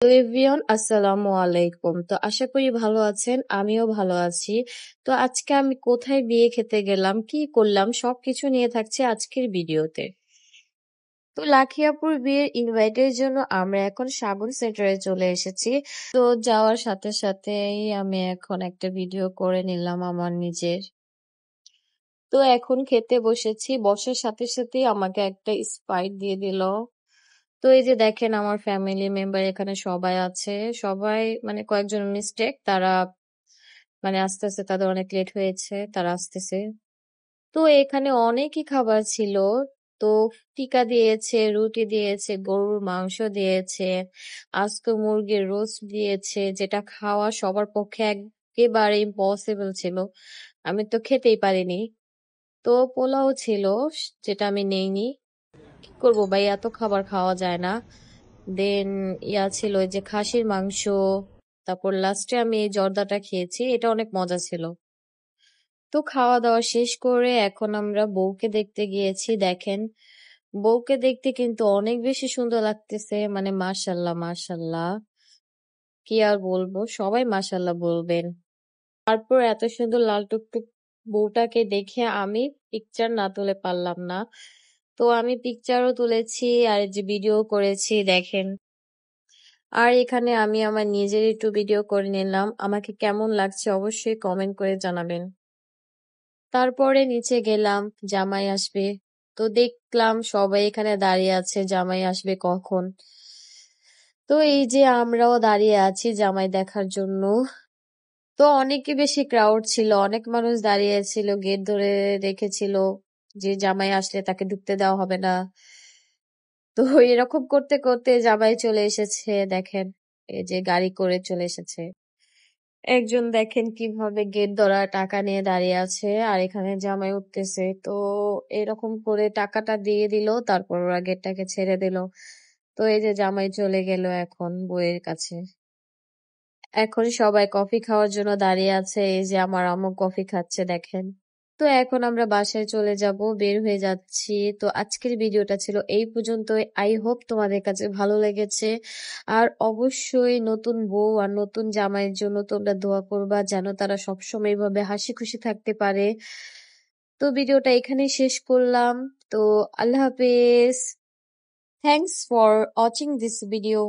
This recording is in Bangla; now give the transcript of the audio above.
হ্যালো এভরিওয়ান, আসসালামু আলাইকুম। তো আশা করি ভালো আছেন, আমিও ভালো আছি। তো আজকে আমি কোথায় বিয়ে খেতে গেলাম, কি করলাম সবকিছু নিয়ে থাকছে আজকের ভিডিওতে। তো লাকি আপুর বিয়ের ইনভাইটের জন্য আমরা এখন সাগর সেন্টারে চলে এসেছি। তো যাওয়ার সাথে সাথেই আমি এখন একটা ভিডিও করে নিলাম আমার নিজের। তো এখন খেতে বসেছি, বসার সাথে সাথেই আমাকে একটা স্প্রাইট দিয়ে দিল। তো এই যে দেখেন আমার ফ্যামিলি মেম্বার এখানে সবাই আছে। সবাই মানে কয়েকজন মিস্টেক, তারা মানে আসতেছে, তাদের অনেক লেট হয়েছে, তারা আসতেছে। তো এখানে অনেকই খাবার ছিল। তো টিকা দিয়েছে, রুটি দিয়েছে, গরুর মাংস দিয়েছে, আস্ত মুরগির রোস্ট দিয়েছে, যেটা খাওয়া সবার পক্ষে একেবারে ইম্পসিবল ছিল। আমি তো খেতেই পারিনি। তো পোলাও ছিল, যেটা আমি নেইনি। কি করবো ভাই, এত খাবার খাওয়া যায় না। দেন ছিল ওই যে খাসির মাংস। তারপর লাস্টে আমি এই জর্দাটা খেয়েছি, এটা অনেক মজা ছিল। তো খাওয়া দাওয়া শেষ করে এখন আমরা বউকে দেখতে গিয়েছি। দেখেন, বউকে দেখতে কিন্তু অনেক বেশি সুন্দর লাগতেছে, মানে মাশাল্লাহ মাশাল্লাহ, কি আর বলবো, সবাই মাশাল্লাহ বলবেন। তারপর এত সুন্দর লাল টুকটুক বউটাকে দেখে আমি পিকচার না তুলে পারলাম না। তো আমি পিকচারও তুলেছি আর এই যে ভিডিও করেছি, দেখেন। আর এখানে আমি আমার নিজের একটু ভিডিও করে নিলাম। আমাকে কেমন লাগছে অবশ্যই কমেন্ট করে জানাবেন। তারপরে নিচে গেলাম, জামাই আসবে। তো দেখলাম সবাই এখানে দাঁড়িয়ে আছে, জামাই আসবে কখন। তো এই যে আমরাও দাঁড়িয়ে আছি জামাই দেখার জন্য। তো অনেকই বেশি ক্রাউড ছিল, অনেক মানুষ দাঁড়িয়ে ছিল, গেট ধরে রেখেছিল যে জামাই আসলে তাকে ঢুকতে দেওয়া হবে না। তো এরকম করতে করতে জামাই চলে এসেছে, দেখেন এই যে গাড়ি করে চলে এসেছে। একজন দেখেন কিভাবে গেট ধরা টাকা নিয়ে দাঁড়িয়ে আছে, আর এখানে জামাই উঠতেছে। তো এরকম করে টাকাটা দিয়ে দিল, তারপর ওরা গেটটাকে ছেড়ে দিল। তো এই যে জামাই চলে গেল এখন বউয়ের কাছে। এখন সবাই কফি খাওয়ার জন্য দাঁড়িয়ে আছে, এই যে আমার আম্মু কফি খাচ্ছে, দেখেন। তো এখন আমরা বাসায় চলে যাব, বের হয়ে যাচ্ছি। তো আজকের ভিডিওটা ছিল এই পর্যন্তই। আই হোপ তোমাদের কাছে ভালো লেগেছে। আর অবশ্যই নতুন বউ আর নতুন জামাইয়ের জন্য তোমরা দোয়া করবা, যেন তারা সবসময় এভাবে হাসি খুশি থাকতে পারে। তো ভিডিওটা এখানেই শেষ করলাম। তো আল্লাহ হাফেজ। Thanks for watching this video.